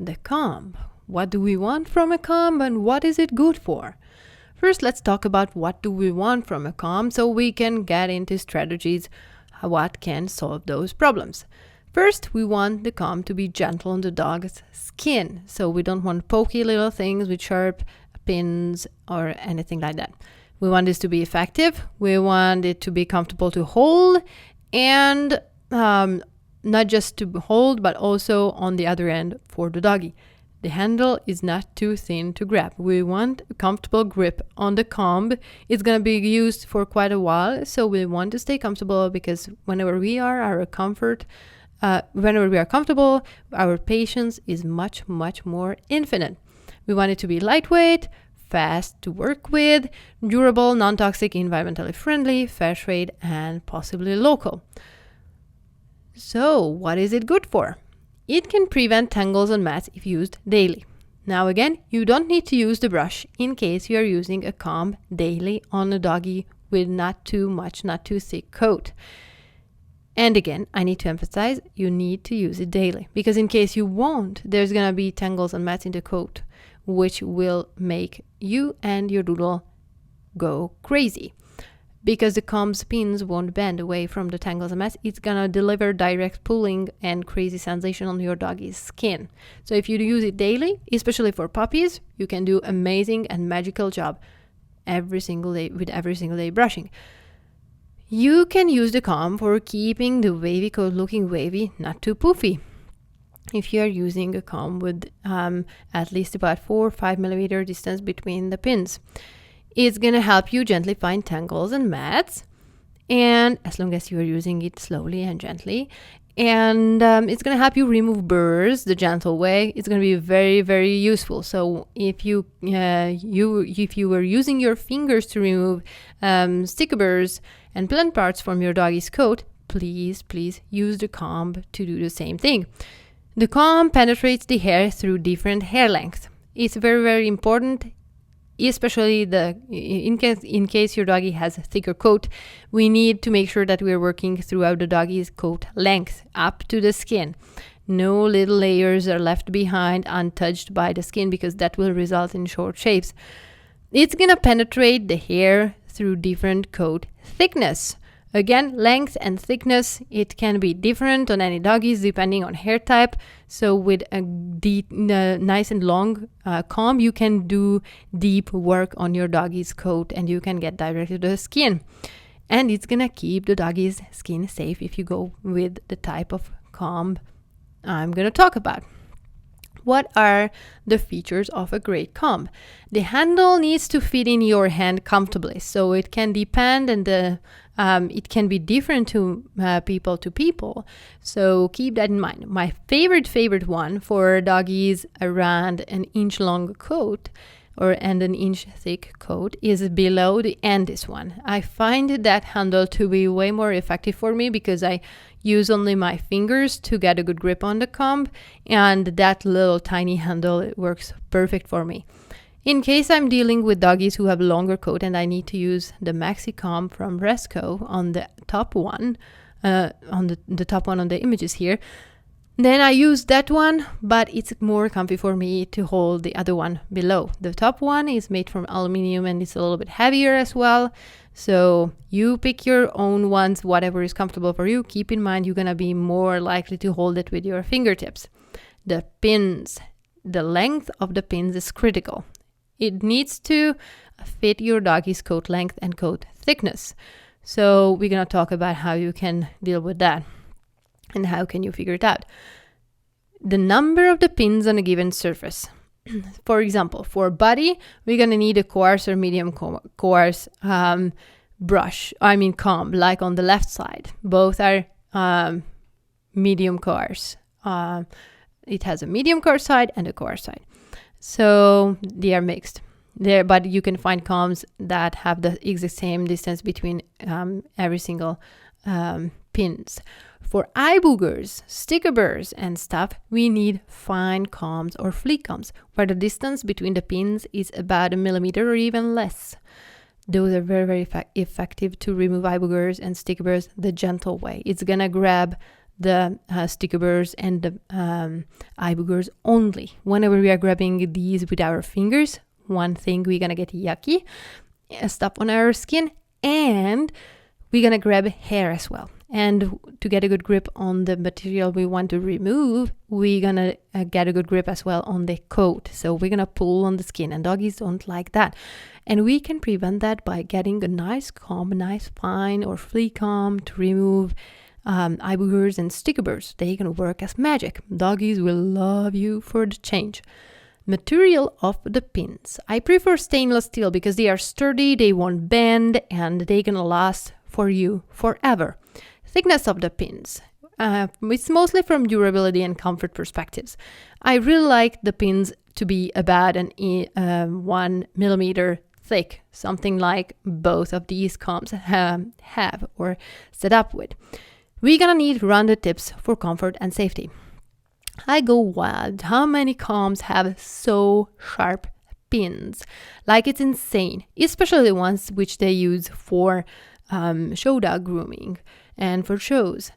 the comb. What do we want from a comb and what is it good for? First, let's talk about what do we want from a comb so we can get into strategies what can solve those problems. First, we want the comb to be gentle on the dog's skin. So we don't want pokey little things with sharp pins or anything like that. We want this to be effective. We want it to be comfortable to hold and not just to hold, but also on the other end for the doggy. The handle is not too thin to grab. We want a comfortable grip on the comb. It's going to be used for quite a while, so we want to stay comfortable because whenever we are comfortable, our patience is much, much more infinite. We want it to be lightweight, fast to work with, durable, non-toxic, environmentally friendly, fair trade, and possibly local. So, what is it good for? It can prevent tangles on mats if used daily. Now again, you don't need to use the brush in case you are using a comb daily on a doggy with not too much, not too thick coat. And again, I need to emphasize, you need to use it daily because in case you won't, there's going to be tangles and mats in the coat, which will make you and your doodle go crazy. Because the comb's pins won't bend away from the tangles and mats, it's gonna deliver direct pulling and crazy sensation on your doggy's skin. So if you use it daily, especially for puppies, you can do amazing and magical job every single day with every single day brushing. You can use the comb for keeping the wavy coat looking wavy, not too poofy. If you are using a comb with at least about 4 or 5 millimeter distance between the pins. It's going to help you gently find tangles and mats, and as long as you are using it slowly and gently, and it's going to help you remove burrs the gentle way. It's going to be very, very useful. So if you were using your fingers to remove sticker burrs and blunt parts from your doggy's coat, please use the comb to do the same thing. The comb penetrates the hair through different hair lengths. It's very, very important. Especially in case your doggy has a thicker coat, we need to make sure that we are working throughout the doggy's coat length up to the skin. No little layers are left behind untouched by the skin because that will result in short shaves. It's gonna penetrate the hair through different coat thickness. Again, length and thickness, it can be different on any doggies depending on hair type. So with a nice and long comb, you can do deep work on your doggy's coat and you can get directly to the skin. And it's gonna keep the doggy's skin safe if you go with the type of comb I'm gonna talk about. What are the features of a great comb? The handle needs to fit in your hand comfortably, so it can depend and it can be different to people. So keep that in mind. My favorite one for doggies around an inch long coat and an inch thick coat is below the end. This one, I find that handle to be way more effective for me because I use only my fingers to get a good grip on the comb, and that little tiny handle, it works perfect for me. In case I'm dealing with doggies who have longer coat and I need to use the Maxi Comb from Resco on the top one, on the top one on the images here, then I use that one, but it's more comfy for me to hold the other one below. The top one is made from aluminum and it's a little bit heavier as well. So you pick your own ones, whatever is comfortable for you. Keep in mind, you're going to be more likely to hold it with your fingertips. The pins, the length of the pins is critical. It needs to fit your doggy's coat length and coat thickness. So we're going to talk about how you can deal with that and how can you figure it out. The number of the pins on a given surface. For example, for body, we're going to need a coarse or medium coarse comb, like on the left side. Both are medium coarse. It has a medium coarse side and a coarse side. So they are mixed there, but you can find combs that have the exact same distance between every single pins. For eye boogers, sticker burrs, and stuff, we need fine combs or fleek combs, where the distance between the pins is about 1 millimeter or even less. Those are very, very effective to remove eye boogers and sticker burrs the gentle way. It's gonna grab the sticky burrs and the eye boogers only. Whenever we are grabbing these with our fingers, one thing, we're gonna get yucky stuff on our skin, and we're gonna grab hair as well. And to get a good grip on the material we want to remove, we're gonna get a good grip as well on the coat. So we're gonna pull on the skin, and doggies don't like that. And we can prevent that by getting a nice comb, a nice fine or flea comb to remove eye boogers and sticky burrs. They can work as magic. Doggies will love you for the change. Material of the pins. I prefer stainless steel because they are sturdy, they won't bend, and they can last for you forever. Thickness of the pins. It's mostly from durability and comfort perspectives. I really like the pins to be about 1 millimeter thick, something like both of these combs have or set up with. We're gonna need rounded tips for comfort and safety. I go wild. How many combs have so sharp pins? Like, it's insane, especially the ones which they use for show dog grooming and for shows.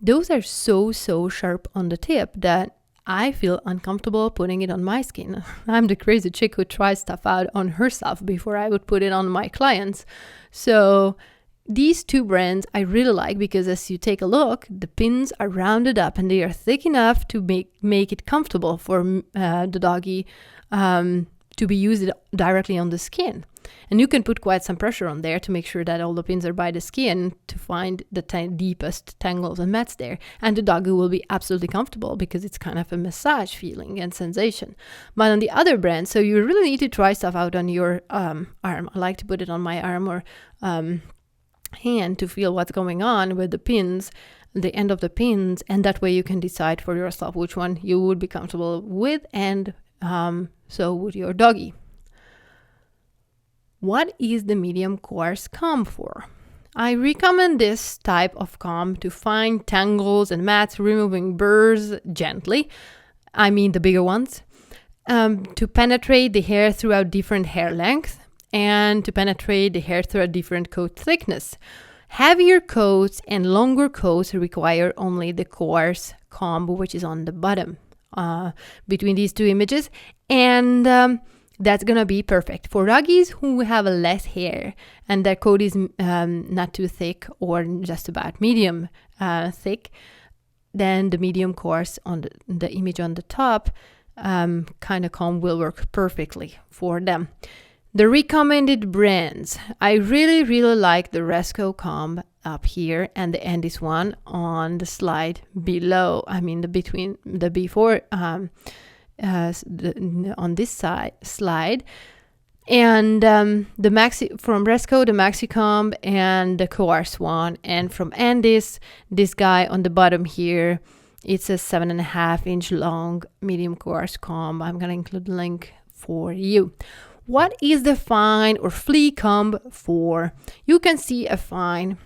Those are so sharp on the tip that I feel uncomfortable putting it on my skin. I'm the crazy chick who tries stuff out on herself before I would put it on my clients. So these two brands I really like because as you take a look, the pins are rounded up and they are thick enough to make it comfortable for the doggy to be used directly on the skin. And you can put quite some pressure on there to make sure that all the pins are by the skin to find the deepest tangles and mats there. And the doggy will be absolutely comfortable because it's kind of a massage feeling and sensation. But on the other brand, so you really need to try stuff out on your arm. I like to put it on my arm or hand to feel what's going on with the pins, the end of the pins, and that way you can decide for yourself which one you would be comfortable with, and so would your doggy. What is the medium coarse comb for? I recommend this type of comb to find tangles and mats, removing burrs gently. I mean the bigger ones. To penetrate the hair throughout different hair lengths, and to penetrate the hair through a different coat thickness. Heavier coats and longer coats require only the coarse comb, which is on the bottom between these two images, and that's gonna be perfect for doggies who have less hair and their coat is not too thick or just about medium thick. Then the medium coarse on the image on the top kind of comb will work perfectly for them. The recommended brands. I really like the Resco comb up here and the Andis one on the slide below. I mean the before on this slide. And the Maxi from Resco, the Maxi comb and the coarse one. And from Andis, this guy on the bottom here, it's a 7.5 inch long medium coarse comb. I'm gonna include the link for you. What is the fine or flea comb for? You can see a fine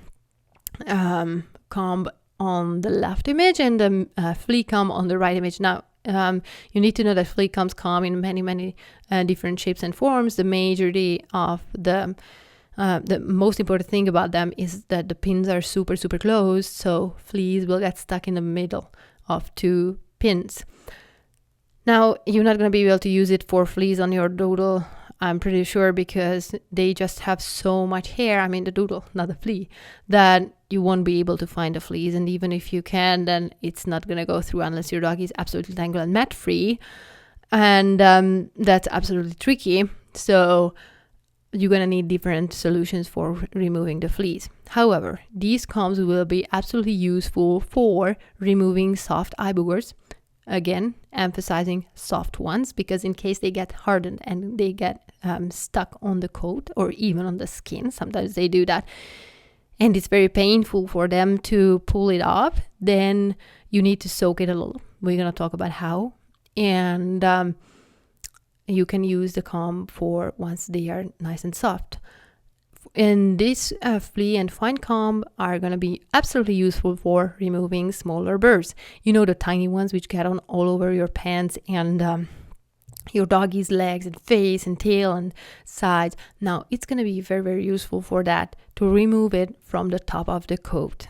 comb on the left image and the flea comb on the right image. Now, you need to know that flea combs come in many different shapes and forms. The majority of the most important thing about them is that the pins are super close, so fleas will get stuck in the middle of two pins. Now, you're not going to be able to use it for fleas on your doodle, I'm pretty sure, because they just have so much hair, I mean the doodle, not the flea, that you won't be able to find the fleas. And even if you can, then it's not going to go through unless your dog is absolutely tangle and mat free. And that's absolutely tricky. So you're going to need different solutions for removing the fleas. However, these combs will be absolutely useful for removing soft eye boogers. Again, emphasizing soft ones, because in case they get hardened and they get stuck on the coat or even on the skin, sometimes they do that, and it's very painful for them to pull it off, then you need to soak it a little. We're going to talk about how. And you can use the comb for once they are nice and soft. And this flea and fine comb are going to be absolutely useful for removing smaller burrs. You know, the tiny ones which get on all over your pants and your doggy's legs and face and tail and sides. Now, it's going to be very useful for that, to remove it from the top of the coat.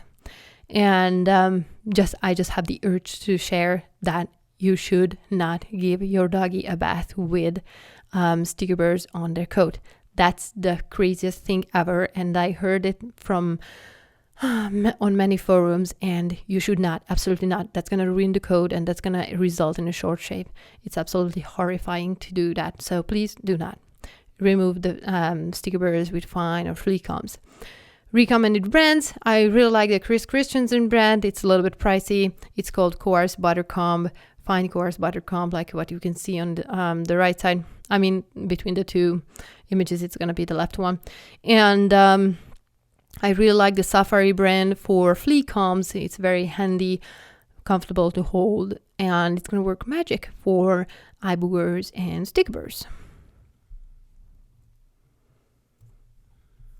And I just have the urge to share that you should not give your doggy a bath with sticker burrs on their coat. That's the craziest thing ever, and I heard it from on many forums, and you should not, absolutely not. That's going to ruin the coat, and that's going to result in a short shape. It's absolutely horrifying to do that, so please do not. Remove the sticker burrs with fine or flea combs. Recommended brands. I really like the Chris Christensen brand. It's a little bit pricey. It's called Coarse Butter Comb, fine coarse butter comb, like what you can see on the right side. I mean, between the two images, it's going to be the left one. And I really like the Safari brand for flea combs. It's very handy, comfortable to hold, and it's going to work magic for eye boogers and stick burrs.